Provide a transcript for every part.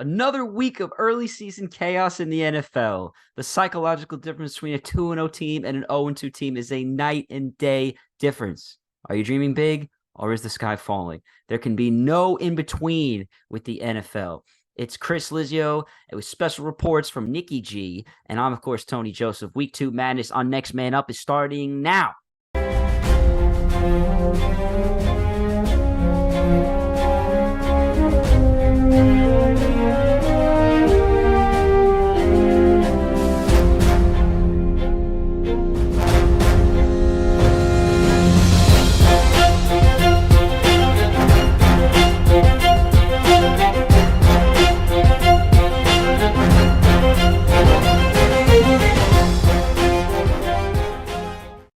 Another week of early season chaos in the NFL. The psychological difference between a 2-0 team and an 0-2 team is a night and day difference. Are you dreaming big or is the sky falling? There can be no in between with the NFL. It's Chris Lizio with special reports from Nikki G. And I'm, of course, Tony Joseph. Week 2 madness on Next Man Up is starting now.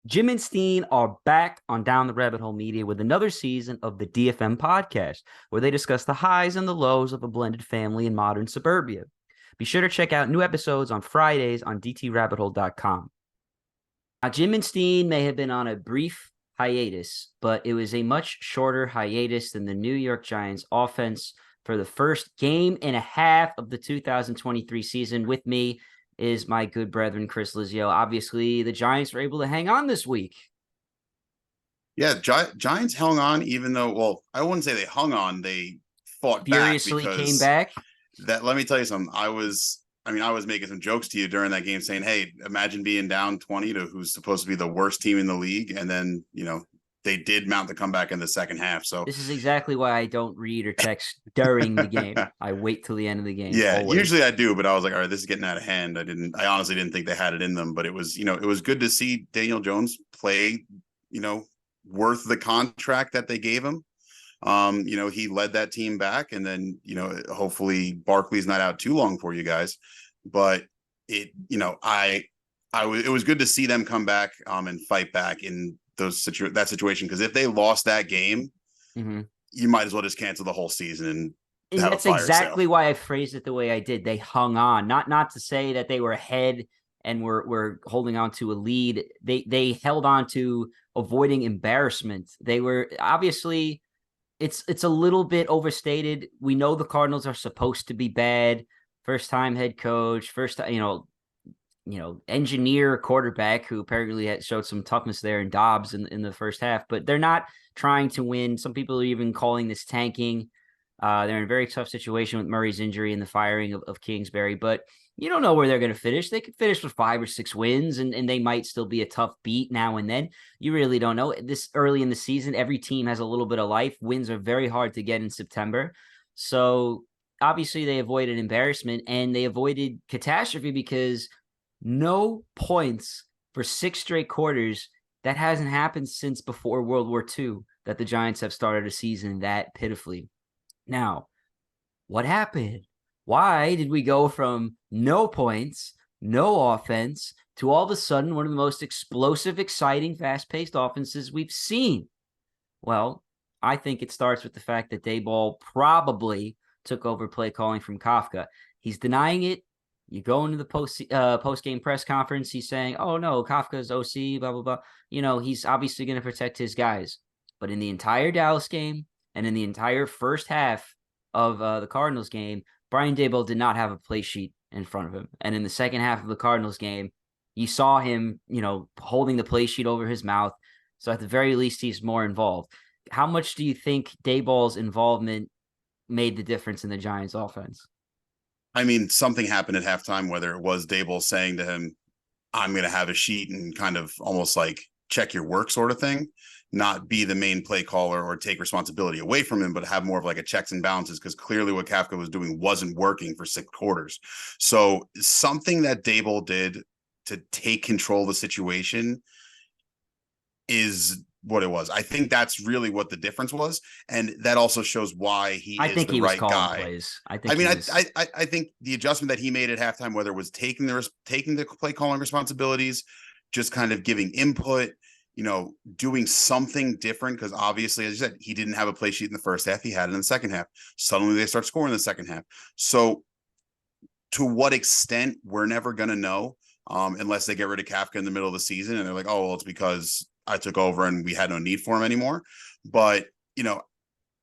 Jim and Steen are back on Down the Rabbit Hole Media with another season of the DFM podcast, where they discuss the highs and the lows of a blended family in modern suburbia. Be sure to check out new episodes on Fridays on dtrabbithole.com. Now, Jim and Steen may have been on a brief hiatus, but it was a much shorter hiatus than the New York Giants offense for the first game and a half of the 2023 season. With me is my good brethren, Chris Lizio. Obviously, the Giants were able to hang on this week. Yeah, Giants hung on, even though, well, I wouldn't say they hung on. They fought Furiously back. Came back. Let me tell you something. I was making some jokes to you during that game saying, hey, imagine being down 20 to who's supposed to be the worst team in the league. And then, they did mount the comeback in the second half. So this is exactly why I don't read or text during the game. I wait till the end of the game. Yeah, always. Usually I do, but I was like, all right, this is getting out of hand. I honestly didn't think they had it in them, but it was, it was good to see Daniel Jones play, worth the contract that they gave him. He led that team back, and then, hopefully Barkley's not out too long for you guys, but it was good to see them come back and fight back in that situation, because if they lost that game, you might as well just cancel the whole season and that's exactly why I phrased it the way I did. They hung on, not to say that they were ahead and were holding on to a lead. They held on to avoiding embarrassment. They were obviously, it's a little bit overstated. We know the Cardinals are supposed to be bad. First time head coach, first time, engineer quarterback who apparently had showed some toughness there in Dobbs in the first half, but they're not trying to win. Some people are even calling this tanking. They're in a very tough situation with Murray's injury and the firing of Kingsbury, but you don't know where they're going to finish. They could finish with 5 or 6 wins, and they might still be a tough beat now and then. You really don't know. This early in the season, every team has a little bit of life. Wins are very hard to get in September. So obviously they avoided embarrassment and they avoided catastrophe, because no points for 6 straight quarters. That hasn't happened since before World War II, that the Giants have started a season that pitifully. Now, what happened? Why did we go from no points, no offense, to all of a sudden one of the most explosive, exciting, fast-paced offenses we've seen? Well, I think it starts with the fact that Daboll probably took over play calling from Kafka. He's denying it. You go into the post-game press conference, he's saying, oh, no, Kafka's OC, blah, blah, blah. He's obviously going to protect his guys. But in the entire Dallas game and in the entire first half of the Cardinals game, Brian Daboll did not have a play sheet in front of him. And in the second half of the Cardinals game, you saw him, holding the play sheet over his mouth. So at the very least, he's more involved. How much do you think Daboll's involvement made the difference in the Giants offense? I mean, something happened at halftime, whether it was Daboll saying to him, I'm going to have a sheet and kind of almost like check your work sort of thing, not be the main play caller or take responsibility away from him, but have more of like a checks and balances, because clearly what Kafka was doing wasn't working for 6 quarters. So something that Daboll did to take control of the situation is what it was. I think that's really what the difference was, and that also shows why he is the right guy. Plays. I think the adjustment that he made at halftime, whether it was taking the play calling responsibilities, just kind of giving input, doing something different, because obviously, as you said, he didn't have a play sheet in the first half. He had it in the second half. Suddenly they start scoring in the second half. So to what extent, we're never going to know unless they get rid of Kafka in the middle of the season and they're like, oh, well, it's because I took over and we had no need for him anymore. But,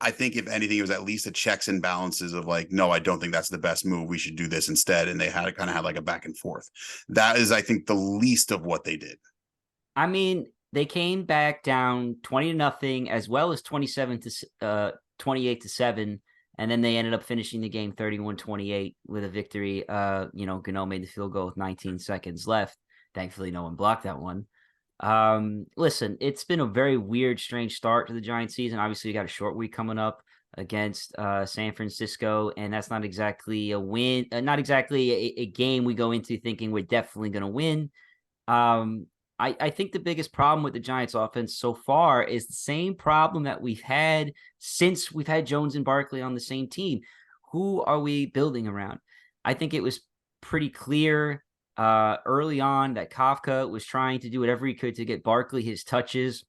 I think if anything, it was at least a checks and balances of like, no, I don't think that's the best move. We should do this instead. And they had kind of had like a back and forth. That is, I think, the least of what they did. I mean, they came back down 20-0 as well as 28-7, and then they ended up finishing the game 31-28 with a victory. Gano made the field goal with 19 seconds left. Thankfully, no one blocked that one. Listen, it's been a very weird, strange start to the Giants season. Obviously, you got a short week coming up against San Francisco, and that's not exactly a win, not exactly a game we go into thinking we're definitely going to win. I think the biggest problem with the Giants offense so far is the same problem that we've had since we've had Jones and Barkley on the same team. Who are we building around? I think it was pretty clear early on that Kafka was trying to do whatever he could to get Barkley his touches.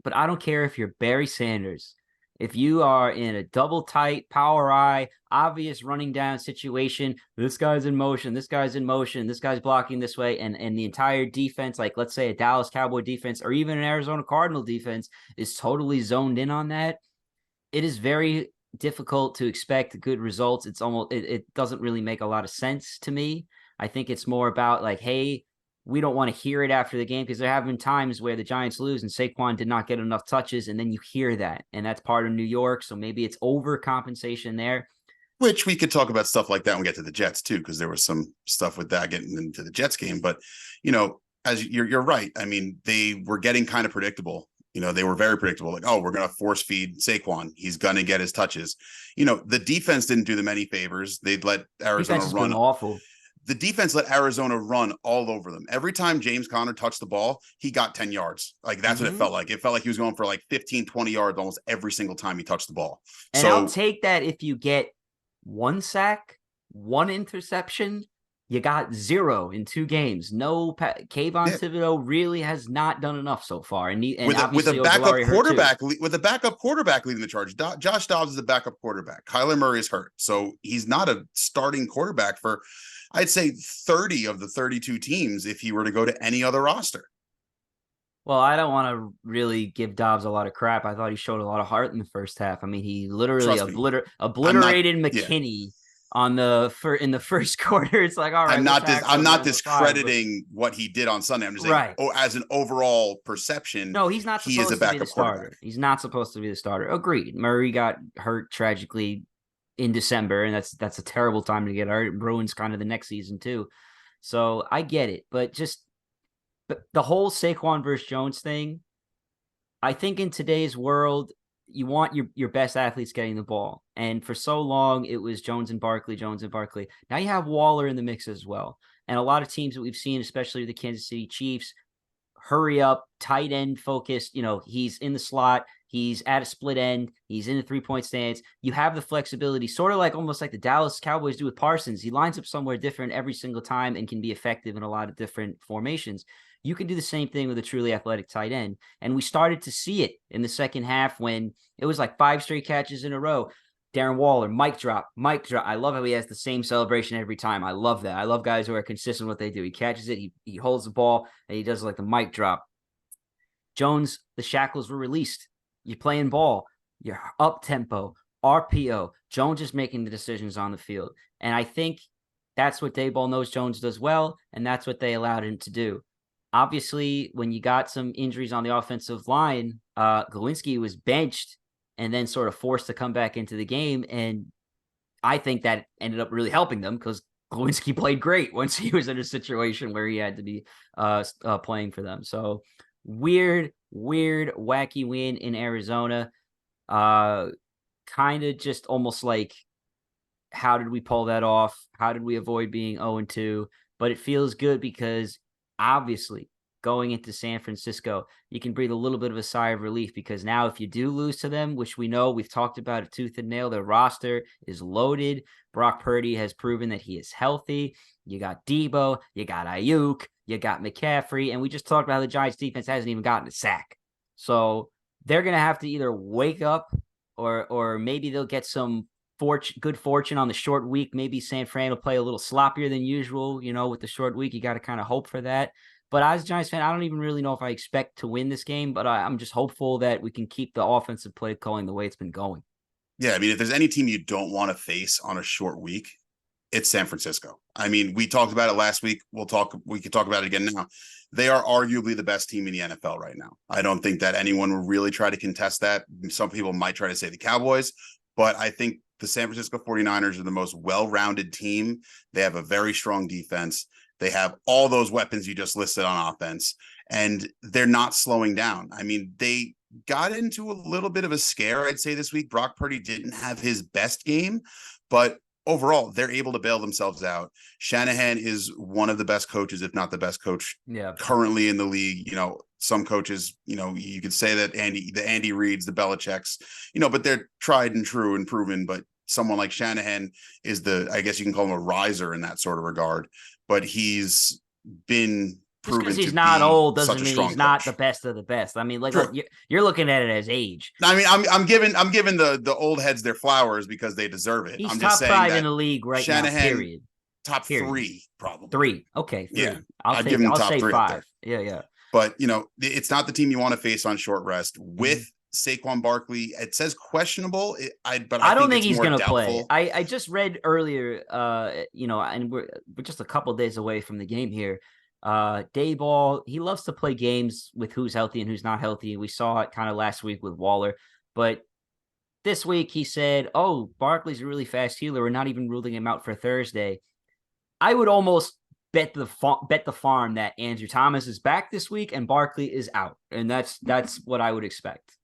But I don't care if you're Barry Sanders. If you are in a double tight, power eye, obvious running down situation, this guy's in motion, this guy's in motion, this guy's blocking this way, and the entire defense, like let's say a Dallas Cowboy defense or even an Arizona Cardinal defense, is totally zoned in on that, it is very difficult to expect good results. It's almost it doesn't really make a lot of sense to me. I think it's more about like, hey, we don't want to hear it after the game because there have been times where the Giants lose and Saquon did not get enough touches, and then you hear that, and that's part of New York. So maybe it's overcompensation there. Which we could talk about stuff like that when we get to the Jets too, because there was some stuff with that getting into the Jets game. But as you're right. I mean, they were getting kind of predictable. They were very predictable. Like, oh, we're going to force feed Saquon. He's going to get his touches. The defense didn't do them any favors. They'd let Arizona run. Awful. The defense let Arizona run all over them. Every time James Conner touched the ball, he got 10 yards. Like, that's what it felt like. It felt like he was going for like 15, 20 yards almost every single time he touched the ball. And I'll take that if you get one sack, one interception. You got 0 in 2 games. No, Kayvon Thibodeau really has not done enough so far. And with a backup quarterback, leading the charge. Josh Dobbs is a backup quarterback. Kyler Murray is hurt, so he's not a starting quarterback for, I'd say, 30 of the 32 teams if he were to go to any other roster. Well, I don't want to really give Dobbs a lot of crap. I thought he showed a lot of heart in the first half. I mean, he literally obliterated McKinney in the first quarter. It's like, all right, I'm not discrediting what he did on Sunday. I'm just saying, right. As an overall perception, no, he's not. He is a backup starter. He's not supposed to be the starter. Agreed. Murray got hurt tragically in December, and that's a terrible time to get hurt. It ruins kind of the next season too. So I get it, but the whole Saquon versus Jones thing, I think in today's world, you want your best athletes getting the ball. And for so long, it was Jones and Barkley. Now you have Waller in the mix as well. And a lot of teams that we've seen, especially the Kansas City Chiefs, hurry up, tight end focused. He's in the slot. He's at a split end. He's in the 3-point stance. You have the flexibility, sort of like almost like the Dallas Cowboys do with Parsons. He lines up somewhere different every single time and can be effective in a lot of different formations. You can do the same thing with a truly athletic tight end. And we started to see it in the second half when it was like 5 straight catches in a row. Darren Waller, mic drop. I love how he has the same celebration every time. I love that. I love guys who are consistent with what they do. He catches it, he holds the ball, and he does like the mic drop. Jones, the shackles were released. You're playing ball. You're up tempo, RPO. Jones is making the decisions on the field. And I think that's what Daboll knows Jones does well, and that's what they allowed him to do. Obviously, when you got some injuries on the offensive line, Glowinski was benched and then sort of forced to come back into the game. And I think that ended up really helping them because Glowinski played great once he was in a situation where he had to be playing for them. So weird, wacky win in Arizona. Kind of just almost like, how did we pull that off? How did we avoid being 0-2? But it feels good because obviously, going into San Francisco, you can breathe a little bit of a sigh of relief because now if you do lose to them, which we know we've talked about it tooth and nail, their roster is loaded. Brock Purdy has proven that he is healthy. You got Debo, you got Ayuk, you got McCaffrey, and we just talked about how the Giants defense hasn't even gotten a sack. So they're going to have to either wake up or maybe they'll get some good fortune on the short week. Maybe San Fran will play a little sloppier than usual. With the short week, you got to kind of hope for that. But as a Giants fan, I don't even really know if I expect to win this game, but I'm just hopeful that we can keep the offensive play calling the way it's been going. Yeah, I mean, if there's any team you don't want to face on a short week, it's San Francisco. I mean, we talked about it last week. We could talk about it again now. They are arguably the best team in the NFL right now. I don't think that anyone will really try to contest that. Some people might try to say the Cowboys, but I think the San Francisco 49ers are the most well-rounded team. They have a very strong defense. They have all those weapons you just listed on offense, and they're not slowing down. I mean, they got into a little bit of a scare, I'd say, this week. Brock Purdy didn't have his best game, but overall, they're able to bail themselves out. Shanahan is one of the best coaches, if not the best coach currently in the league. You know, some coaches, you know, you could say that the Andy Reids, the Belichicks, you know, but they're tried and true and proven. But someone like Shanahan is I guess you can call him a riser in that sort of regard. But he's been just because proven he's to not be old doesn't such a mean strong he's not the coach. best of the best. I mean, like, True. you're looking at it as age. I mean, I'm giving the old heads their flowers because they deserve it. He's I'm just top saying 5 in that the league right now. Shanahan Period. top Period. 3 probably. 3. Okay, 3. Yeah, I'd give him I'll top say 3 up there. 5. Yeah. But you know, it's not the team you want to face on short rest with Saquon Barkley. It says questionable. I don't think it's he's more going to doubtful. play. I just read earlier, you know, and we're just a couple days away from the game here. Dayball, he loves to play games with who's healthy and who's not healthy. We saw it kind of last week with Waller, but this week he said, "Oh, Barkley's a really fast healer. We're not even ruling him out for Thursday." I would almost bet the farm that Andrew Thomas is back this week and Barkley is out, and that's what I would expect.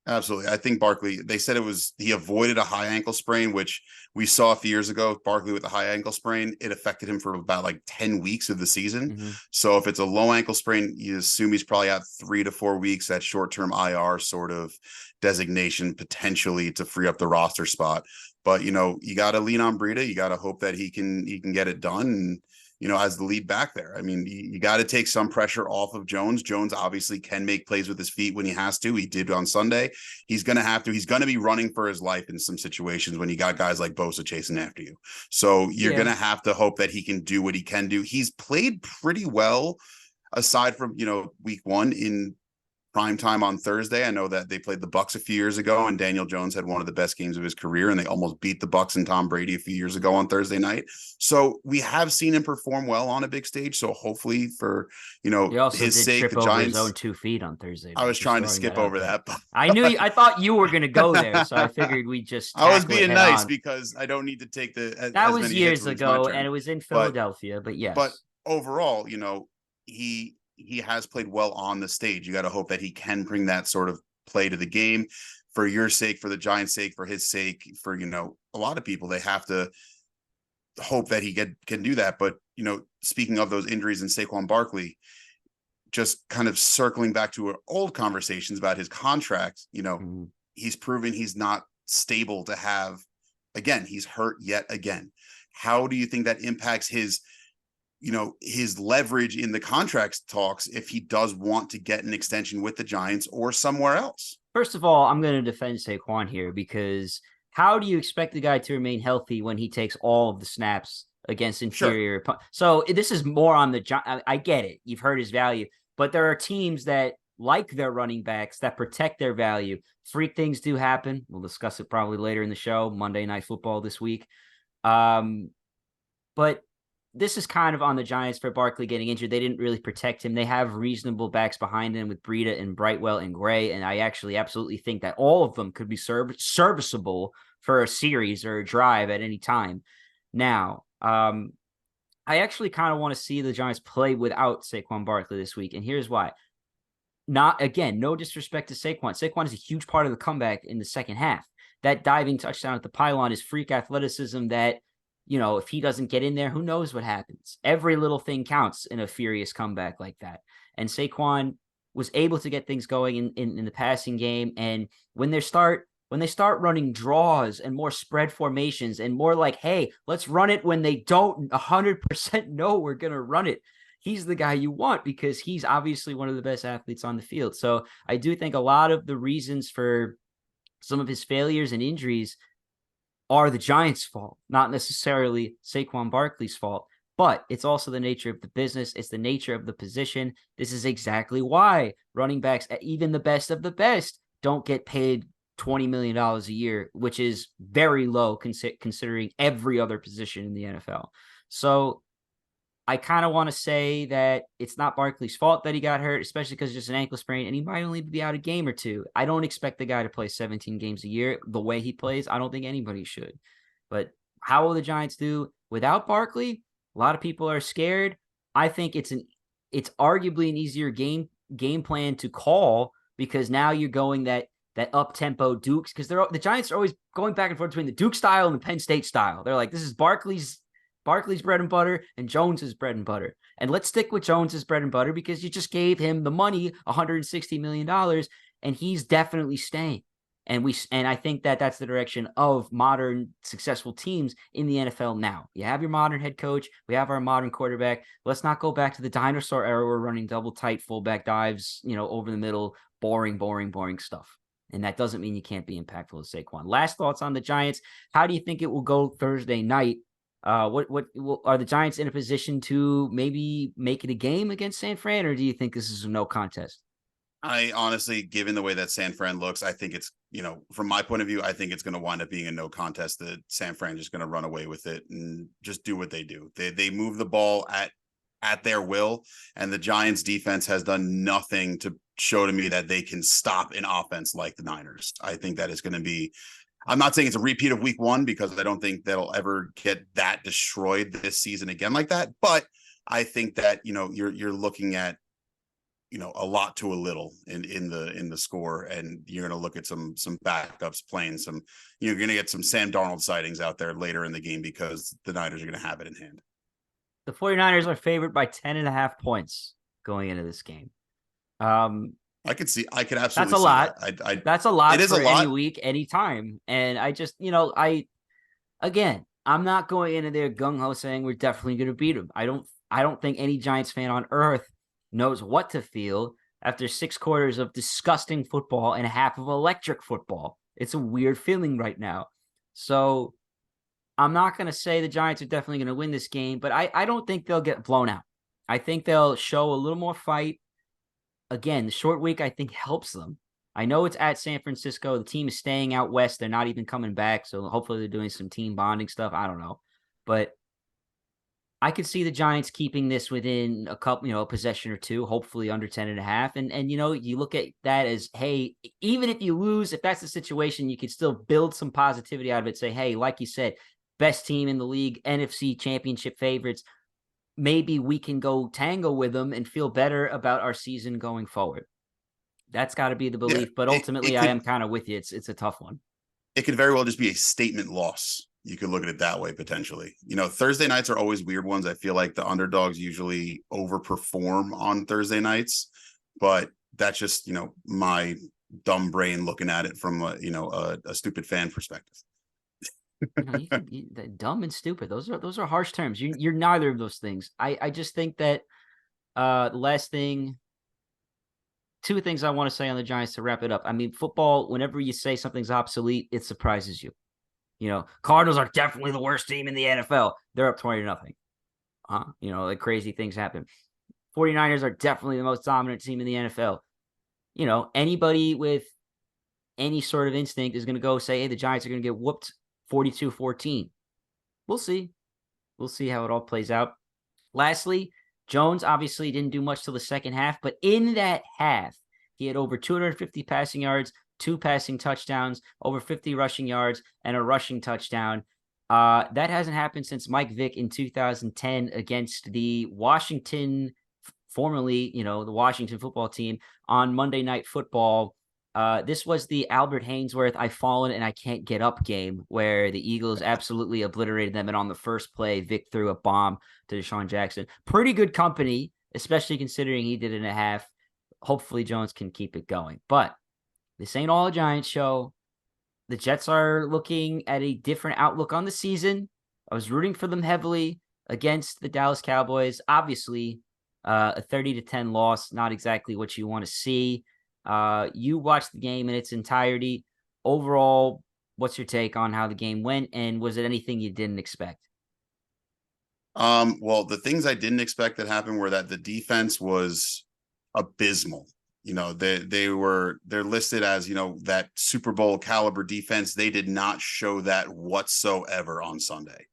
Absolutely. I think Barkley, they said he avoided a high ankle sprain, which we saw a few years ago. Barkley with a high ankle sprain, it affected him for about like 10 weeks of the season. Mm-hmm. So if it's a low ankle sprain, you assume he's probably out 3 to 4 weeks, that short-term IR sort of designation potentially to free up the roster spot. But, you know, you got to lean on Breida. You got to hope that he can get it done. And, you know, as the lead back there. I mean, you got to take some pressure off of Jones. Jones obviously can make plays with his feet when he has to. He did on Sunday. He's going to have to. He's going to be running for his life in some situations when you got guys like Bosa chasing after you. So you're going to have to hope that he can do what he can do. He's played pretty well aside from, you know, week 1 in prime time on Thursday. I know that they played the Bucs a few years ago, and Daniel Jones had one of the best games of his career, and they almost beat the Bucs and Tom Brady a few years ago on Thursday night. So we have seen him perform well on a big stage. So hopefully, for his sake, the Giants. His own 2 feet on Thursday. I was trying to skip over that. But I thought you were going to go there, so I figured we just. I was being nice because I don't need to take that was years ago, and it was in Philadelphia. But yes, but overall, you know, he has played well on the stage. You got to hope that he can bring that sort of play to the game for your sake, for the Giants' sake, for his sake, for, you know, a lot of people, they have to hope that he can do that. But, you know, speaking of those injuries and Saquon Barkley, just kind of circling back to our old conversations about his contract, you know, he's proven he's not stable to have, again, he's hurt yet again. How do you think that impacts his leverage in the contract talks if he does want to get an extension with the Giants or somewhere else? First of all, I'm going to defend Saquon here because how do you expect the guy to remain healthy when he takes all of the snaps against inferior? Sure. So this is more on the, I get it. You've heard his value, but there are teams that like their running backs that protect their value. Freak things do happen. We'll discuss it probably later in the show, Monday Night Football this week. But this is kind of on the Giants for Barkley getting injured. They didn't really protect him. They have reasonable backs behind him with Breida and Brightwell and Gray, and I actually absolutely think that all of them could be serviceable for a series or a drive at any time. Now, I actually kind of want to see the Giants play without Saquon Barkley this week, and here's why. No disrespect to Saquon. Saquon is a huge part of the comeback in the second half. That diving touchdown at the pylon is freak athleticism that, you know, if he doesn't get in there, who knows what happens? Every little thing counts in a furious comeback like that. And Saquon was able to get things going in the passing game. And when they start running draws and more spread formations and more like, hey, let's run it when they don't 100% know we're going to run it, he's the guy you want because he's obviously one of the best athletes on the field. So I do think a lot of the reasons for some of his failures and injuries are the Giants' fault, not necessarily Saquon Barkley's fault, but it's also the nature of the business. It's the nature of the position. This is exactly why running backs, even the best of the best, don't get paid $20 million a year, which is very low considering every other position in the NFL. So I kind of want to say that it's not Barkley's fault that he got hurt, especially because it's just an ankle sprain, and he might only be out a game or two. I don't expect the guy to play 17 games a year the way he plays. I don't think anybody should. But how will the Giants do without Barkley? A lot of people are scared. I think it's arguably an easier game plan to call because now you're going that up tempo Dukes, because the Giants are always going back and forth between the Duke style and the Penn State style. They're like, this is Barkley's bread and butter and Jones's bread and butter. And let's stick with Jones's bread and butter because you just gave him the money, $160 million, and he's definitely staying. And I think that that's the direction of modern successful teams in the NFL now. You have your modern head coach. We have our modern quarterback. Let's not go back to the dinosaur era. We're running double tight fullback dives, over the middle, boring stuff. And that doesn't mean you can't be impactful as Saquon. Last thoughts on the Giants. How do you think it will go Thursday night? What are the Giants in a position to maybe make it a game against San Fran, or do you think this is a no contest? I honestly, given the way that San Fran looks, I think it's, from my point of view, I think it's going to wind up being a no contest. That San Fran just going to run away with it and just do what they do. They move the ball at their will, and the Giants defense has done nothing to show to me that they can stop an offense like the Niners. I think that is going to be, I'm not saying it's a repeat of week one because I don't think that'll ever get that destroyed this season again like that. But I think that, you're looking at, a lot to a little in the score, and you're going to look at some backups playing some, you're going to get some Sam Darnold sightings out there later in the game because the Niners are going to have it in hand. The 49ers are favored by 10.5 points going into this game. I could absolutely that's a see lot. That. That's a lot it is for a lot. any week, any time. And I just, I'm not going into there gung ho saying we're definitely going to beat them. I don't think any Giants fan on earth knows what to feel after 6 quarters of disgusting football and a half of electric football. It's a weird feeling right now. So I'm not going to say the Giants are definitely going to win this game, but I don't think they'll get blown out. I think they'll show a little more fight. Again, the short week, I think, helps them. I know it's at San Francisco. The team is staying out west. They're not even coming back. So hopefully they're doing some team bonding stuff. I don't know. But I could see the Giants keeping this within a couple, a possession or two, hopefully under 10.5. And you look at that as, hey, even if you lose, if that's the situation, you could still build some positivity out of it. Say, hey, like you said, best team in the league, NFC championship favorites. Maybe we can go tango with them and feel better about our season going forward. That's got to be the belief. But ultimately, I am kind of with you. It's a tough one. It could very well just be a statement loss. You could look at it that way potentially. Thursday nights are always weird ones. I feel like the underdogs usually overperform on Thursday nights, but that's just, my dumb brain looking at it from a stupid fan perspective. Dumb and stupid. Those are harsh terms. You're neither of those things. I just think that last thing, 2 things I want to say on the Giants to wrap it up. I mean, football, whenever you say something's obsolete, it surprises you. Cardinals are definitely the worst team in the NFL. They're up 20-0. Like crazy things happen. 49ers are definitely the most dominant team in the NFL. Anybody with any sort of instinct is going to go say, hey, the Giants are going to get whooped 42-14. We'll see. We'll see how it all plays out. Lastly, Jones obviously didn't do much till the second half, but in that half, he had over 250 passing yards, 2 passing touchdowns, over 50 rushing yards, and a rushing touchdown. That hasn't happened since Mike Vick in 2010 against the Washington, formerly, the Washington football team on Monday Night Football. This was the Albert Hainsworth "I've fallen and I can't get up" game where the Eagles absolutely obliterated them. And on the first play, Vic threw a bomb to Deshaun Jackson. Pretty good company, especially considering he did it in a half. Hopefully Jones can keep it going. But this ain't all a Giants show. The Jets are looking at a different outlook on the season. I was rooting for them heavily against the Dallas Cowboys. Obviously, a 30-10 loss, not exactly what you want to see. You watched the game in its entirety. Overall, what's your take on how the game went, and was it anything you didn't expect? Well, the things I didn't expect that happened were that the defense was abysmal. they're listed as, that Super Bowl caliber defense. They did not show that whatsoever on Sunday.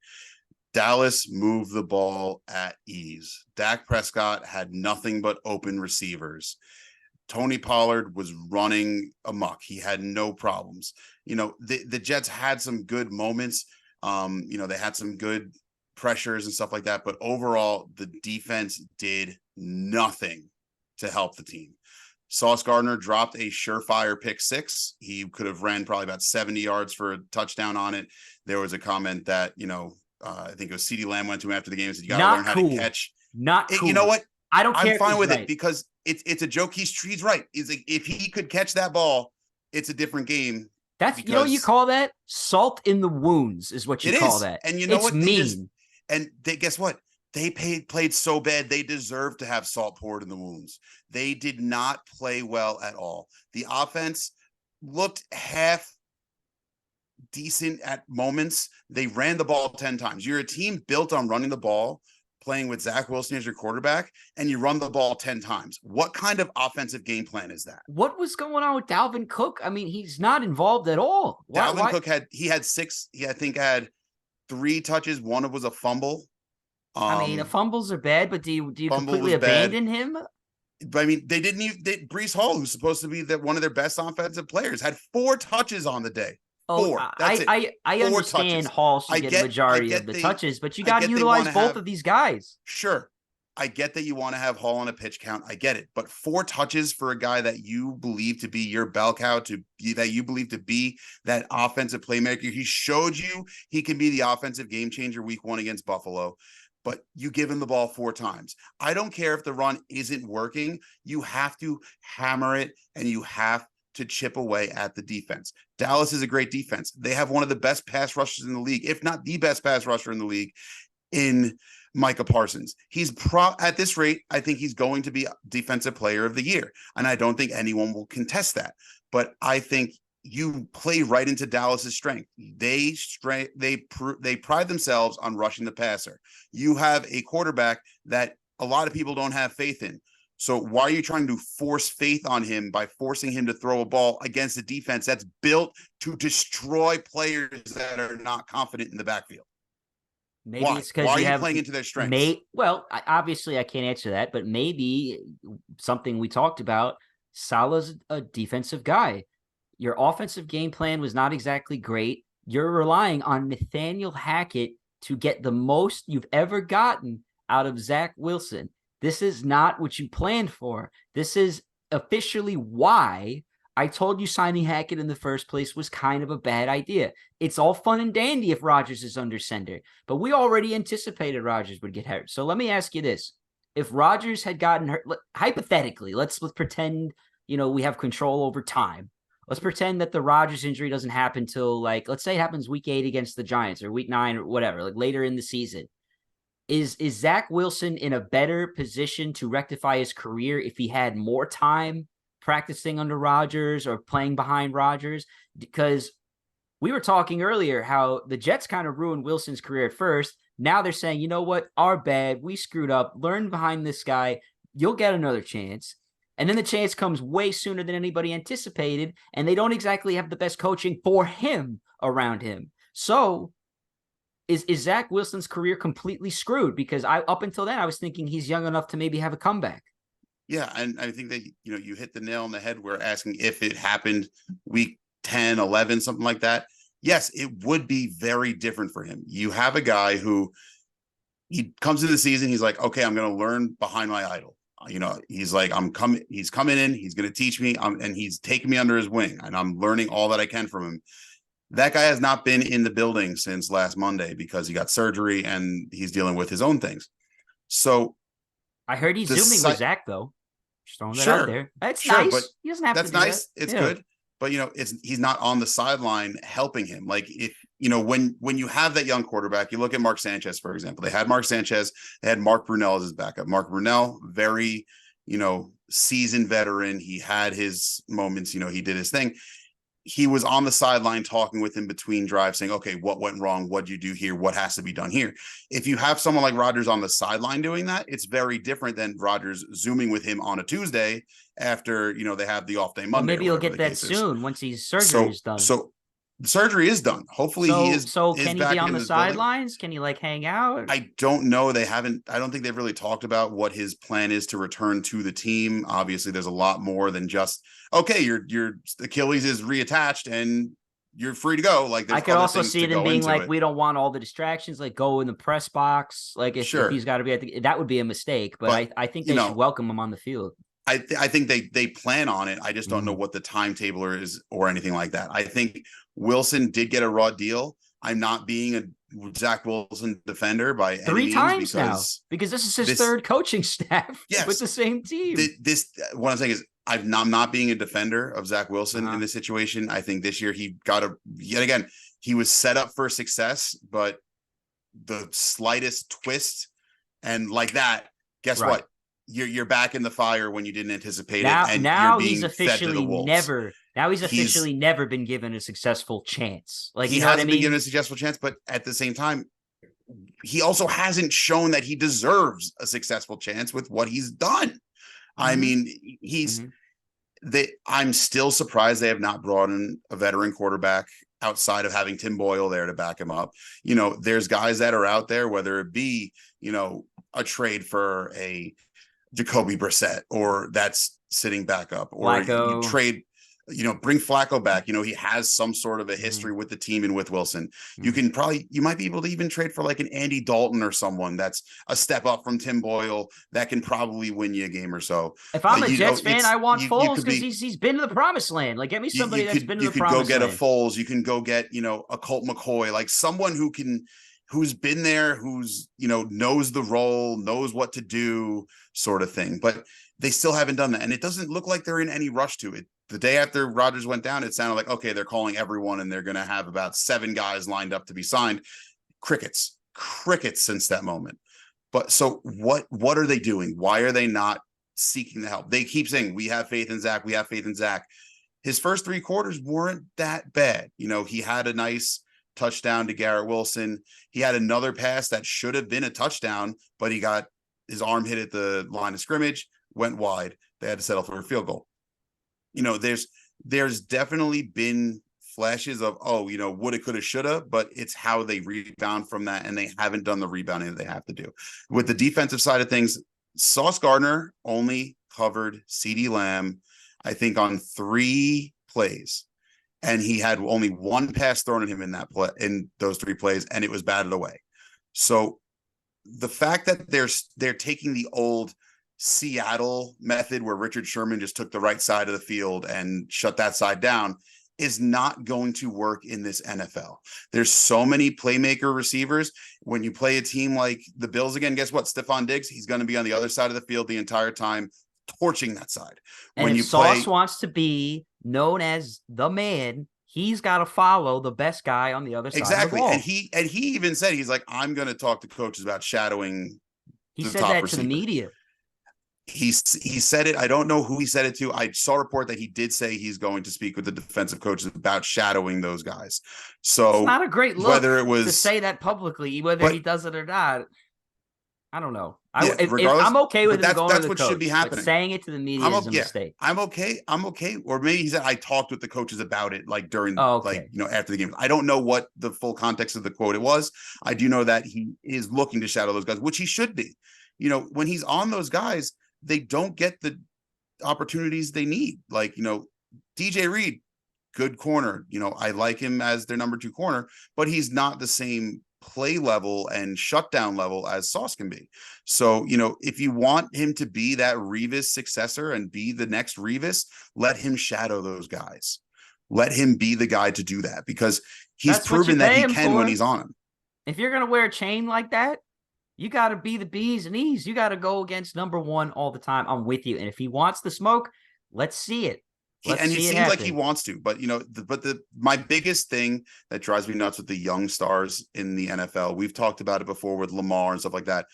Dallas moved the ball at ease. Dak Prescott had nothing but open receivers. Tony Pollard was running amok. He had no problems. The Jets had some good moments. They had some good pressures and stuff like that. But overall, the defense did nothing to help the team. Sauce Gardner dropped a surefire pick six. He could have ran probably about 70 yards for a touchdown on it. There was a comment that, I think it was CeeDee Lamb went to him after the game and said, you got to learn how to catch. Not cool. You know what? I don't care. I'm fine with it because it's a joke. He's right. He's like, if he could catch that ball, it's a different game. That's, you call that? Salt in the wounds is what you call that. And you know what? Mean. Guess what? They played so bad. They deserve to have salt poured in the wounds. They did not play well at all. The offense looked half decent at moments. They ran the ball 10 times. You're a team built on running the ball, playing with Zach Wilson as your quarterback, and you run the ball 10 times. What kind of offensive game plan is that? What was going on with Dalvin Cook? I mean, he's not involved at all. Dalvin Cook had six. I think had 3 touches. One was a fumble. I mean, the fumbles are bad, but do you completely abandon him? But I mean, they didn't even. Breece Hall, who's supposed to be one of their best offensive players, had 4 touches on the day. 4. That's I understand touches. Hall should get the majority of the touches, but you got to utilize both of these guys. Sure. I get that you want to have Hall on a pitch count. I get it. But 4 touches for a guy that you believe to be your bell cow, that you believe to be that offensive playmaker. He showed you he can be the offensive game changer week 1 against Buffalo. But you give him the ball 4 times. I don't care if the run isn't working. You have to hammer it, and you have to chip away at the defense. Dallas is a great defense. They have one of the best pass rushers in the league, if not the best pass rusher in the league, in Micah Parsons. He's at this rate, I think he's going to be Defensive Player of the Year, and I don't think anyone will contest that. But I think you play right into Dallas's strength. They pride themselves on rushing the passer. You have a quarterback that a lot of people don't have faith in. So why are you trying to force faith on him by forcing him to throw a ball against a defense that's built to destroy players that are not confident in the backfield? Maybe why? It's because why are you playing into their strengths? Obviously I can't answer that, but maybe something we talked about. Salah's a defensive guy. Your offensive game plan was not exactly great. You're relying on Nathaniel Hackett to get the most you've ever gotten out of Zach Wilson. This is not what you planned for. This is officially why I told you signing Hackett in the first place was kind of a bad idea. It's all fun and dandy if Rodgers is under center, but we already anticipated Rodgers would get hurt. So let me ask you this. If Rodgers had gotten hurt, hypothetically, let's pretend, we have control over time. Let's pretend that the Rodgers injury doesn't happen till, let's say it happens week 8 against the Giants or week 9 or whatever, later in the season. Is Zach Wilson in a better position to rectify his career if he had more time practicing under Rodgers or playing behind Rodgers? Because we were talking earlier how the Jets kind of ruined Wilson's career at first. Now they're saying, you know what? Our bad. We screwed up. Learn behind this guy. You'll get another chance. And then the chance comes way sooner than anybody anticipated, and they don't exactly have the best coaching for him around him. So is Zach Wilson's career completely screwed? Because up until then, I was thinking he's young enough to maybe have a comeback. Yeah, and I think that you hit the nail on the head. We're asking if it happened week 10, 11, something like that. Yes, it would be very different for him. You have a guy who he comes into the season, he's like, okay, I'm going to learn behind my idol. He's like, he's coming in, he's going to teach me, and he's taking me under his wing, and I'm learning all that I can from him. That guy has not been in the building since last Monday because he got surgery and he's dealing with his own things. So I heard he's zooming with Zach, though. Just throwing that out there. That's nice. But he doesn't have to do nice. That. It's good. But he's not on the sideline helping him. Like if when you have that young quarterback, you look at Mark Sanchez, for example. They had Mark Sanchez, they had Mark Brunell as his backup. Mark Brunell, very, seasoned veteran. He had his moments, he did his thing. he was on the sideline talking with him between drives saying, okay, what went wrong? What'd you do here? What has to be done here? If you have someone like Rodgers on the sideline doing that, it's very different than Rodgers zooming with him on a Tuesday after, they have the off day Well, Monday or maybe he'll whatever get the that case is. soon once his surgery So, is done. so the surgery is done. Hopefully he So is can he be back on in the this building. sidelines? Can he like hang out? I don't know. I don't think they've really talked about what his plan is to return to the team. Obviously, there's a lot more than just, okay, your Achilles is reattached and you're free to go. Like I there's could other also things see to them go being into like, it. we don't want all the distractions, like go in the press box. Like if Sure. he's got to be at that would be a mistake, but I think they should welcome him on the field. I think they plan on it. I just don't know Mm. what the timetable is or anything like that. I think Wilson did get a raw deal. I'm not being a Zach Wilson defender by any Three means times now because this is his third coaching staff with yes, the same team. This what I'm saying is I'm not being a defender of Zach Wilson in this situation. I think this year he got yet again, he was set up for success, but the slightest twist and like that, guess what? You're back in the fire when you didn't anticipate it, and you're being fed to the wolves. He's officially never been given a successfeen chance. Like, he hasn't been given a successful chance, but at the same time, he also hasn't shown that he deserves a successful chance with what he's done. Mm-hmm. I mean, I'm still surprised they have not brought in a veteran quarterback outside of having Tim Boyle there to back him up. There's guys that are out there, whether it be, a trade for a Jacoby Brissett, or that's sitting back up, or you trade, bring Flacco back. He has some sort of a history with the team and with Wilson. You might be able to even trade for like an Andy Dalton or someone that's a step up from Tim Boyle that can probably win you a game or so. If I'm a Jets fan, I want Foles because he's been to the promised land. Like, get me somebody that's been to the promised land. You could go get a Foles. You can go get, a Colt McCoy, like someone who's been there, who's, knows the role, knows what to do, sort of thing. But they still haven't done that. And it doesn't look like they're in any rush to it. The day after Rodgers went down, it sounded like, okay, they're calling everyone and they're going to have about 7 guys lined up to be signed. Crickets since that moment. But so what are they doing? Why are they not seeking the help? They keep saying, we have faith in Zach. We have faith in Zach. His first 3 quarters weren't that bad. He had a nice touchdown to Garrett Wilson. He had another pass that should have been a touchdown, but he got his arm hit at the line of scrimmage, went wide. They had to settle for a field goal. There's definitely been flashes of, woulda, coulda, shoulda, but it's how they rebound from that, and they haven't done the rebounding that they have to do. With the defensive side of things, Sauce Gardner only covered CeeDee Lamb, I think, on 3 plays. And he had only 1 pass thrown at him in those 3 plays, and it was batted away. So the fact that they're taking the old Seattle method where Richard Sherman just took the right side of the field and shut that side down is not going to work in this NFL. There's so many playmaker receivers. When you play a team like the Bills again, guess what? Stephon Diggs, he's going to be on the other side of the field the entire time, torching that side. And if Sauce wants to be known as the man, he's got to follow the best guy on the other side of the ball. And he even said, he's like, I'm going to talk to coaches about shadowing. He said that to the media. He said it. I don't know who he said it to. I saw a report that he did say he's going to speak with the defensive coaches about shadowing those guys. So it's not a great look to say that publicly, whether he does it or not. I don't know. If I'm okay with him going to the coach. Should be happening. But saying it to the media is a mistake. I'm okay. Or maybe he said, I talked with the coaches about it, like during, after the game. I don't know what the full context of the quote it was. I do know that he is looking to shadow those guys, which he should be. When he's on those guys, they don't get the opportunities they need. Like, DJ Reed, good corner. I like him as their number 2 corner, but he's not the same play level and shutdown level as Sauce can be. So, if you want him to be that Revis successor and be the next Revis, let him shadow those guys. Let him be the guy to do that, because he's proven that he can when he's on him. If you're going to wear a chain like that, you got to be the B's and E's. You got to go against number 1 all the time. I'm with you. And if he wants the smoke, let's see it. And it seems like he wants to, but my biggest thing that drives me nuts with the young stars in the NFL, we've talked about it before with Lamar and stuff like that.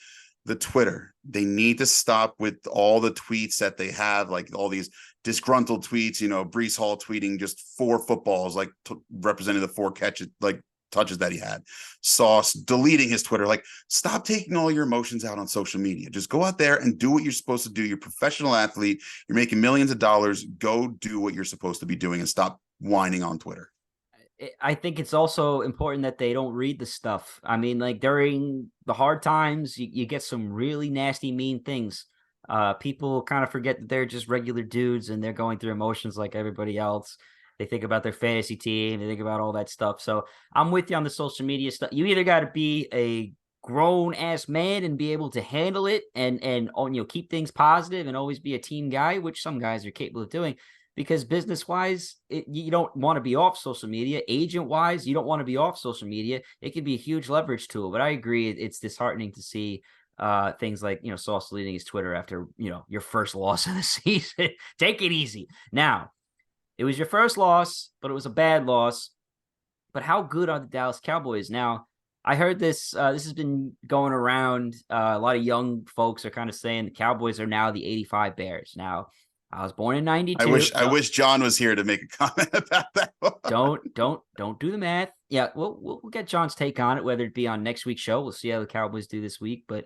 The Twitter, they need to stop with all the tweets that they have, like all these disgruntled tweets, Brees Hall tweeting just 4 footballs, like representing the 4 catches, like touches that he had. Sauce deleting his Twitter. Like, stop taking all your emotions out on social media. Just go out there and do what you're supposed to do. You're a professional athlete. You're making millions of dollars. Go do what you're supposed to be doing and stop whining on Twitter. I think it's also important that they don't read the stuff. I mean, like during the hard times, you get some really nasty, mean things. People kind of forget that they're just regular dudes and they're going through emotions like everybody else. They think about their fantasy team. They think about all that stuff. So I'm with you on the social media stuff. You either got to be a grown ass man and be able to handle it and keep things positive and always be a team guy, which some guys are capable of doing. Because business wise, you don't want to be off social media. Agent wise, you don't want to be off social media. It can be a huge leverage tool. But I agree, it's disheartening to see things like Sauce deleting his Twitter after your first loss of the season. Take it easy. Now, it was your first loss, but it was a bad loss. But how good are the Dallas Cowboys? Now, I heard this. This has been going around. A lot of young folks are kind of saying the Cowboys are now the '85 Bears. Now, I was born in '92. I wish John was here to make a comment about that. Don't do the math. Yeah, we'll get John's take on it, whether it be on next week's show. We'll see how the Cowboys do this week, but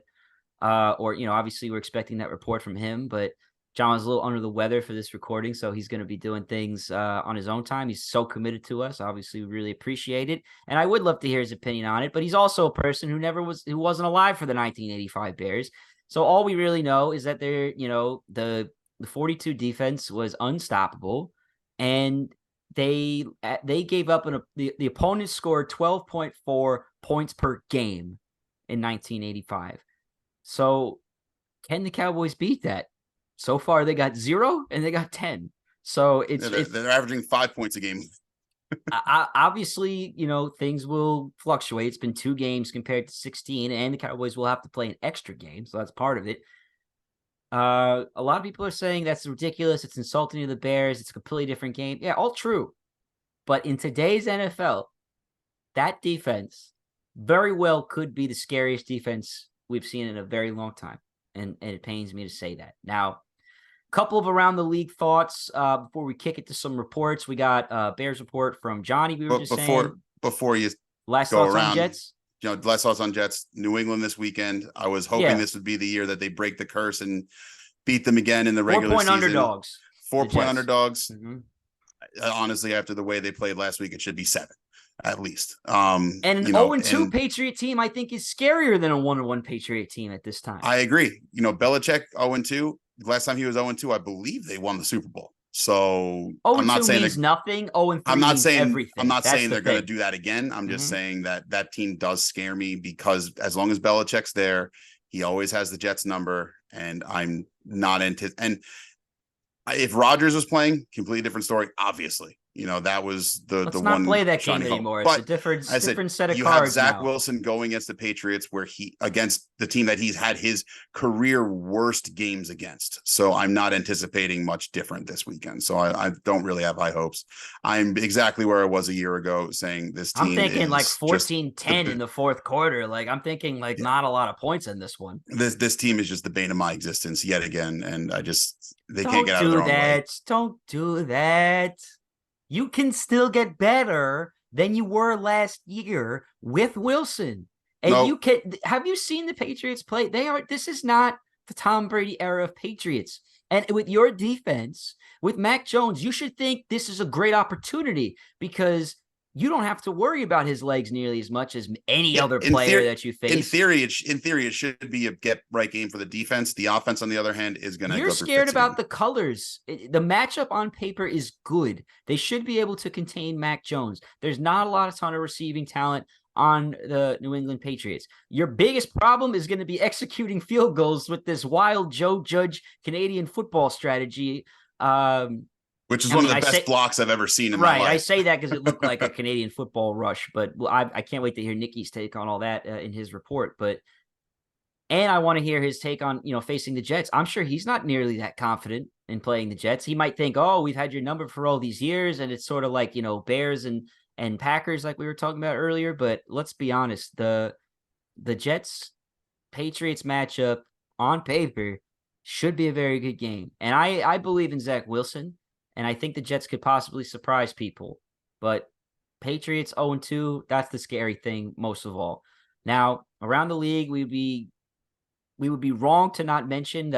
or obviously we're expecting that report from him. But John was a little under the weather for this recording, so he's going to be doing things on his own time. He's so committed to us. Obviously, we really appreciate it, and I would love to hear his opinion on it. But he's also a person who wasn't alive for the 1985 Bears. So all we really know is that they're the 42 defense was unstoppable, and they gave up the opponent scored 12.4 points per game in 1985. So can the Cowboys beat that? So far, they got 0 and they got 10. So they're averaging 5 points a game. Obviously, things will fluctuate. It's been 2 games compared to 16, and the Cowboys will have to play an extra game, so that's part of it. A lot of people are saying that's ridiculous. It's insulting to the Bears. It's a completely different game. Yeah, all true. But in today's NFL, that defense very well could be the scariest defense we've seen in a very long time. And it pains me to say that. Now, a couple of around the league thoughts before we kick it to some reports. We got Bears report from Johnny. We were before you last go thoughts around, on Jets. Last thoughts on Jets. New England this weekend. I was hoping this would be the year that they break the curse and beat them again in the regular season. 4-point underdogs. 4-point underdogs. Mm-hmm. Honestly, after the way they played last week, it should be 7 at least. And an 0-2 Patriot team, I think, is scarier than a 1-1 Patriot team at this time. I agree. Belichick 0-2. Last time he was 0-2, I believe they won the Super Bowl. So 0-2 I'm not saying means nothing. 0-3 I'm not means saying everything. I'm not saying they're going to do that again. I'm just saying that team does scare me because as long as Belichick's there, he always has the Jets number, and I'm not into. And if Rodgers was playing, completely different story. Obviously, that was Let's the not one. Play that game anymore. It's a different set of cards. You have Zach Wilson going against the Patriots, where against the team that he's had his career worst games against. So I'm not anticipating much different this weekend. So I don't really have high hopes. I'm exactly where I was a year ago, saying this team. I'm thinking like 14-10 in the fourth quarter. Like I'm thinking not a lot of points in this one. This team is just the bane of my existence yet again, and they can't get out of their own way. Don't do that. You can still get better than you were last year with Wilson. And have you seen the Patriots play? This is not the Tom Brady era of Patriots. And with your defense, with Mac Jones, you should think this is a great opportunity because you don't have to worry about his legs nearly as much as any other player that you face. In theory, it should be a get right game for the defense. The offense, on the other hand, is going to. You're scared about the colors. The matchup on paper is good. They should be able to contain Mac Jones. There's not a ton of receiving talent on the New England Patriots. Your biggest problem is going to be executing field goals with this wild Joe Judge Canadian football strategy. Which is one of the best blocks I've ever seen in my life. Right, I say that because it looked like a Canadian football rush, but I can't wait to hear Nicky's take on all that in his report. And I want to hear his take on, facing the Jets. I'm sure he's not nearly that confident in playing the Jets. He might think, oh, we've had your number for all these years, and it's sort of like, Bears and Packers like we were talking about earlier. But let's be honest, the Jets-Patriots matchup on paper Should be a very good game. And I believe in Zach Wilson, and I think the Jets could possibly surprise people. But Patriots 0-2, that's the scary thing most of all. Now, around the league, we would be wrong to not mention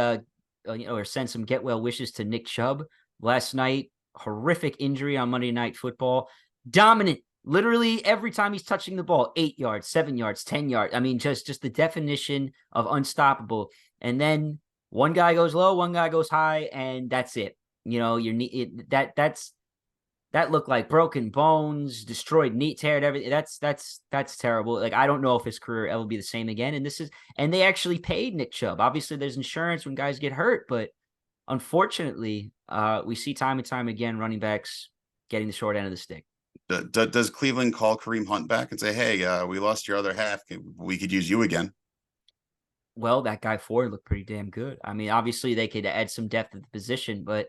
or send some get well wishes to Nick Chubb. Last night, horrific injury on Monday Night Football. Dominant, literally every time he's touching the ball, 8 yards, 7 yards, 10 yards. I mean, just the definition of unstoppable. And then one guy goes low, one guy goes high, and that's it. You know, that looked like broken bones, destroyed knee, teared everything. That's terrible. Like, I don't know if his career ever be the same again. And they actually paid Nick Chubb. Obviously, there's insurance when guys get hurt, but unfortunately, we see time and time again running backs getting the short end of the stick. Does Cleveland call Kareem Hunt back and say, "Hey, we lost your other half. We could use you again"? Well, that guy Ford looked pretty damn good. I mean, obviously they could add some depth at the position, but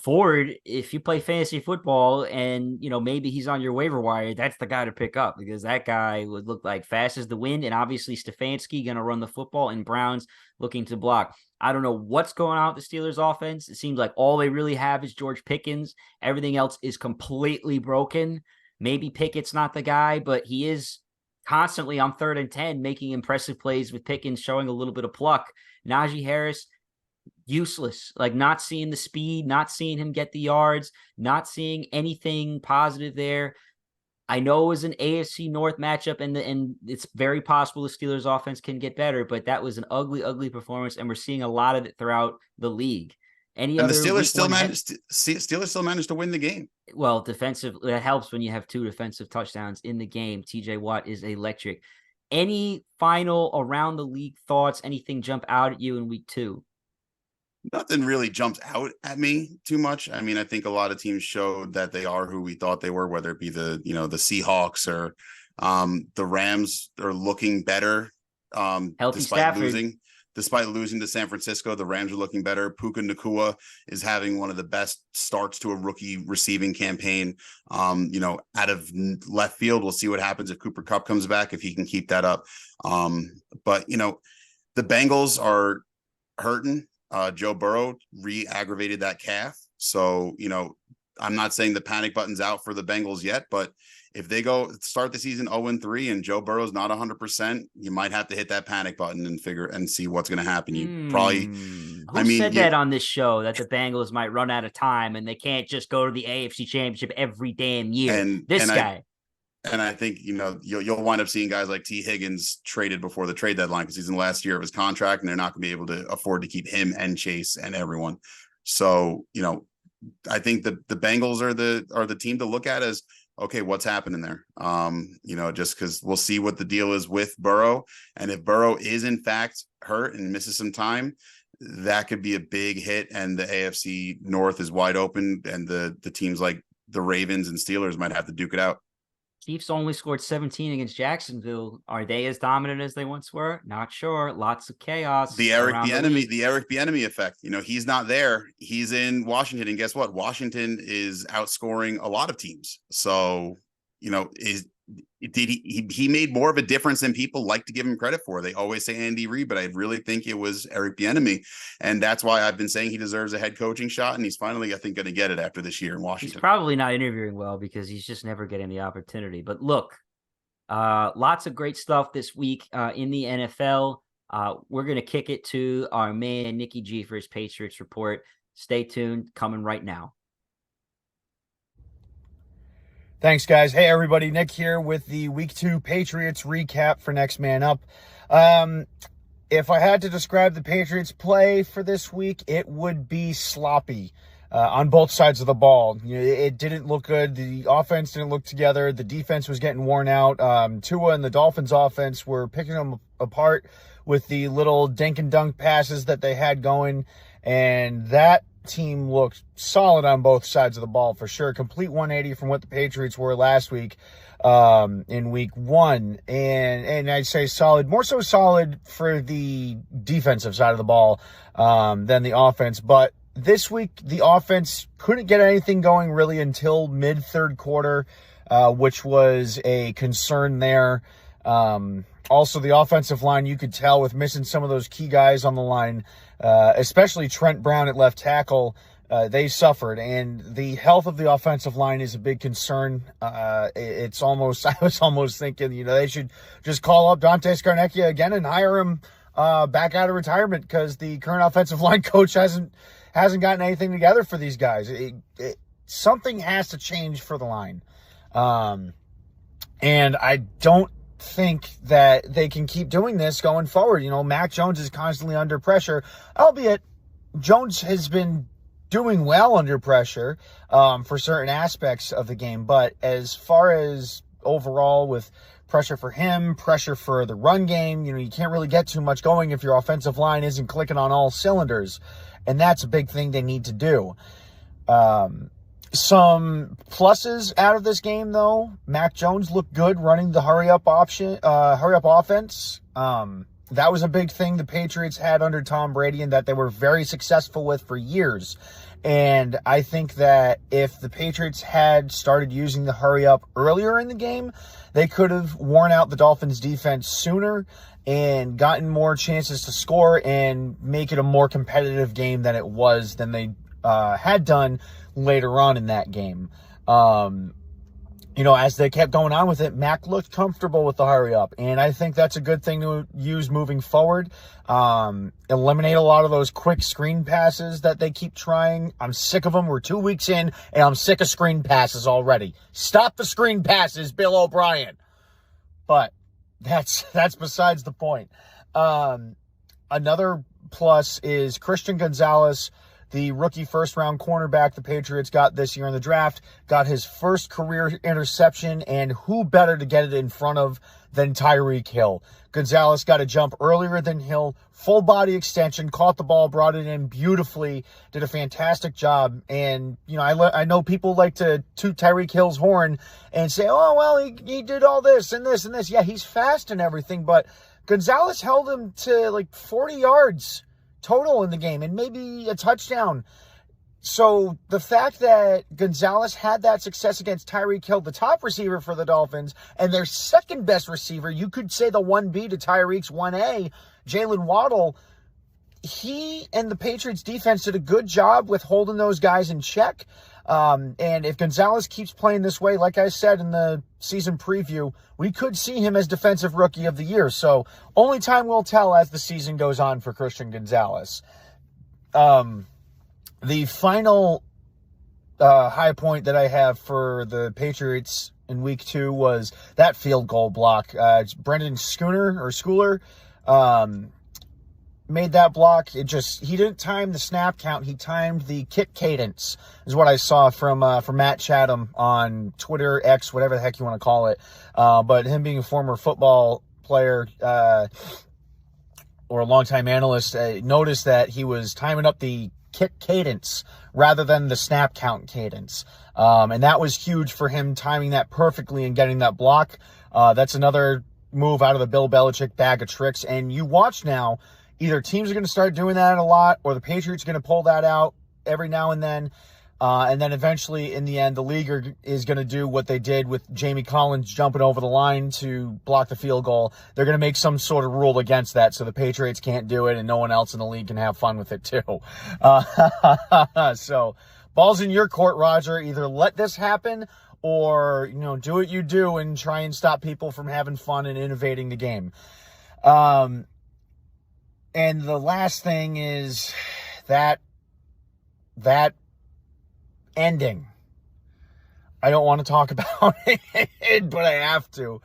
Ford, if you play fantasy football and, you know, maybe he's on your waiver wire, that's the guy to pick up, because that guy would look like fast as the wind. And obviously Stefanski going to run the football and Brown's looking to block. I don't know what's going on with the Steelers offense. It seems like all they really have is George Pickens. Everything else is completely broken. Maybe Pickett's not the guy, but he is constantly on 3rd and 10 making impressive plays with Pickens showing a little bit of pluck. Najee Harris, useless. Like, not seeing the speed, not seeing him get the yards, not seeing anything positive there. I know it was an AFC North matchup, and it's very possible the Steelers offense can get better, but that was an ugly, ugly performance, and we're seeing a lot of it throughout the league. Any And the other Steelers week still one managed to win the game. well, defensive, that helps when you have 2 defensive touchdowns in the game. TJ Watt is electric. Any final around the league thoughts? Anything jump out at you in week 2? Nothing really jumps out at me too much. I mean, I think a lot of teams showed that they are who we thought they were, whether it be the Seahawks or the Rams are looking better. Healthy Stafford. Despite losing to San Francisco, the Rams are looking better. Puka Nacua is having one of the best starts to a rookie receiving campaign. Out of left field, we'll see what happens if Cooper Kupp comes back, if he can keep that up. But the Bengals are hurting. Joe Burrow re-aggravated that calf. So, I'm not saying the panic button's out for the Bengals yet, but if they go start the season 0-3 and Joe Burrow's not 100%, you might have to hit that panic button and see what's going to happen. Who said that on this show, that the Bengals might run out of time and they can't just go to the AFC Championship every damn year? This guy. I think, you'll wind up seeing guys like T. Higgins traded before the trade deadline because he's in the last year of his contract and they're not going to be able to afford to keep him and Chase and everyone. So, I think the Bengals are the team to look at as, okay, what's happening there? Just because we'll see what the deal is with Burrow. And if Burrow is in fact hurt and misses some time, that could be a big hit. And the AFC North is wide open. And the teams like the Ravens and Steelers might have to duke it out. Chiefs only scored 17 against Jacksonville. Are they as dominant as they once were? Not sure. Lots of chaos. The Eric Bieniemy effect. He's not there. He's in Washington, and guess what? Washington is outscoring a lot of teams. So, he made more of a difference than people like to give him credit for. They always say Andy Reid, but I really think it was Eric Bieniemy, and that's why I've been saying he deserves a head coaching shot, and he's finally, I think, going to get it after this year in Washington. He's probably not interviewing well because he's just never getting the opportunity. But look, lots of great stuff this week in the NFL. We're going to kick it to our man Nikki G for his Patriots report. Stay tuned, coming right now. Thanks, guys. Hey, everybody. Nick here with the Week 2 Patriots recap for Next Man Up. If I had to describe the Patriots' play for this week, it would be sloppy on both sides of the ball. It didn't look good. The offense didn't look together. The defense was getting worn out. Tua and the Dolphins' offense were picking them apart with the little dink and dunk passes that they had going, and that team looked solid on both sides of the ball for sure. Complete 180 from what the Patriots were last week in week 1. And I'd say solid, more so solid for the defensive side of the ball than the offense. But this week, the offense couldn't get anything going really until mid-third quarter, which was a concern there. Also, the offensive line, you could tell with missing some of those key guys on the line, especially Trent Brown at left tackle, they suffered. And the health of the offensive line is a big concern. I was almost thinking, they should just call up Dante Scarnecchia again and hire him back out of retirement, because the current offensive line coach hasn't gotten anything together for these guys. Something has to change for the line. And I don't think that they can keep doing this going forward. Mac Jones is constantly under pressure, albeit Jones has been doing well under pressure for certain aspects of the game. But as far as overall, with pressure for him, pressure for the run game, you can't really get too much going if your offensive line isn't clicking on all cylinders. And that's a big thing they need to do. Some pluses out of this game, though. Mac Jones looked good running the hurry up offense. That was a big thing the Patriots had under Tom Brady, and that they were very successful with for years. And I think that if the Patriots had started using the hurry up earlier in the game, they could have worn out the Dolphins defense sooner and gotten more chances to score and make it a more competitive game than they had done later on in that game. As they kept going on with it, Mac looked comfortable with the hurry up, and I think that's a good thing to use moving forward. Eliminate a lot of those quick screen passes that they keep trying. I'm sick of them. We're 2 weeks in, and I'm sick of screen passes already. Stop the screen passes, Bill O'Brien. But that's besides the point. Another plus is Christian Gonzalez, the rookie first-round cornerback the Patriots got this year in the draft, got his first career interception, and who better to get it in front of than Tyreek Hill. Gonzalez got a jump earlier than Hill, full body extension, caught the ball, brought it in beautifully, did a fantastic job. And, I know people like to toot Tyreek Hill's horn and say, oh, well, he did all this and this and this. Yeah, he's fast and everything, but Gonzalez held him to like 40 yards total in the game and maybe a touchdown. So the fact that Gonzalez had that success against Tyreek Hill, the top receiver for the Dolphins, and their second best receiver, you could say the 1B to Tyreek's 1A, Jalen Waddle, he and the Patriots defense did a good job with holding those guys in check. And if Gonzalez keeps playing this way, like I said in the season preview, we could see him as Defensive Rookie of the Year. So only time will tell as the season goes on for Christian Gonzalez. The final high point that I have for the Patriots in week 2 was that field goal block. Brendan Schooler made that block. He didn't time the snap count. He timed the kick cadence, is what I saw from Matt Chatham on Twitter, X, whatever the heck you want to call it. But him being a former football player or a longtime analyst, noticed that he was timing up the kick cadence rather than the snap count cadence. And that was huge for him, timing that perfectly and getting that block. That's another move out of the Bill Belichick bag of tricks. And you watch now, either teams are going to start doing that a lot, or the Patriots are going to pull that out every now and then. And then eventually, in the end, the league is going to do what they did with Jamie Collins jumping over the line to block the field goal. They're going to make some sort of rule against that so the Patriots can't do it and no one else in the league can have fun with it too. So, ball's in your court, Roger. Either let this happen or, do what you do and try and stop people from having fun and innovating the game. And the last thing is that ending. I don't want to talk about it, but I have to.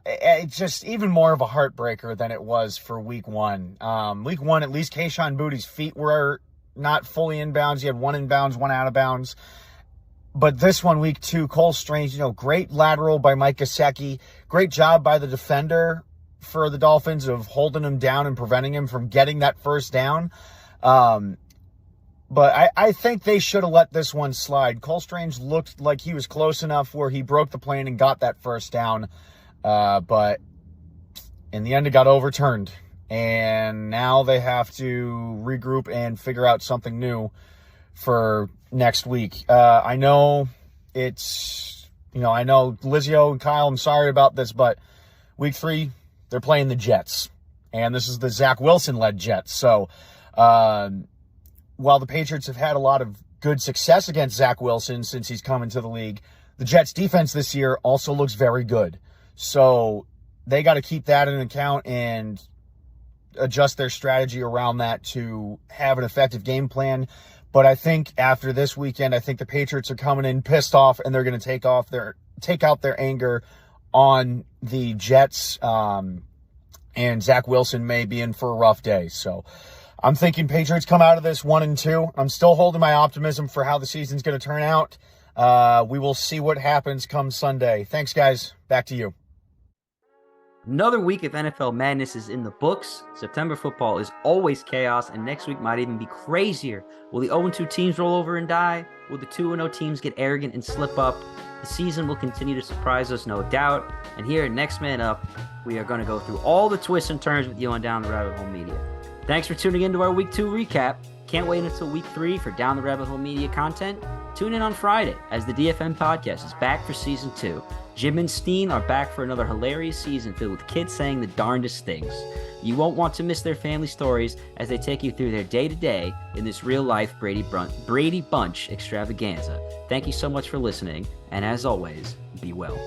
It's just even more of a heartbreaker than it was for week 1. Week 1, at least Kayshon Boutte's feet were not fully inbounds. He had one inbounds, one out of bounds. But this one, week 2, Cole Strange, great lateral by Mike Gesicki. Great job by the defender for the Dolphins of holding him down and preventing him from getting that first down. But I think they should have let this one slide. Cole Strange looked like he was close enough where he broke the plane and got that first down. But in the end, it got overturned. And now they have to regroup and figure out something new for next week. I know Lizio and Kyle, I'm sorry about this, but week 3, They're playing the Jets, and this is the Zach Wilson-led Jets. So while the Patriots have had a lot of good success against Zach Wilson since he's come into the league, the Jets defense this year also looks very good. So they got to keep that in account and adjust their strategy around that to have an effective game plan. But I think after this weekend, I think the Patriots are coming in pissed off, and they're going to take out their anger on the Jets. And Zach Wilson may be in for a rough day. So I'm thinking Patriots come out of this 1-2. I'm still holding my optimism for how the season's going to turn out. We will see what happens come Sunday. Thanks, guys. Back to you. Another week of NFL madness is in the books. September football is always chaos, and next week might even be crazier. Will the 0-2 teams roll over and die? Will the 2-0 teams get arrogant and slip up? The season will continue to surprise us, no doubt. And here at Next Man Up, we are going to go through all the twists and turns with you on Down the Rabbit Hole Media. Thanks for tuning in to our Week 2 recap. Can't wait until Week 3 for Down the Rabbit Hole Media content. Tune in on Friday as the DFM podcast is back for Season 2. Jim and Steen are back for another hilarious season filled with kids saying the darndest things. You won't want to miss their family stories as they take you through their day-to-day in this real-life Brady Bunch extravaganza. Thank you so much for listening, and as always, be well.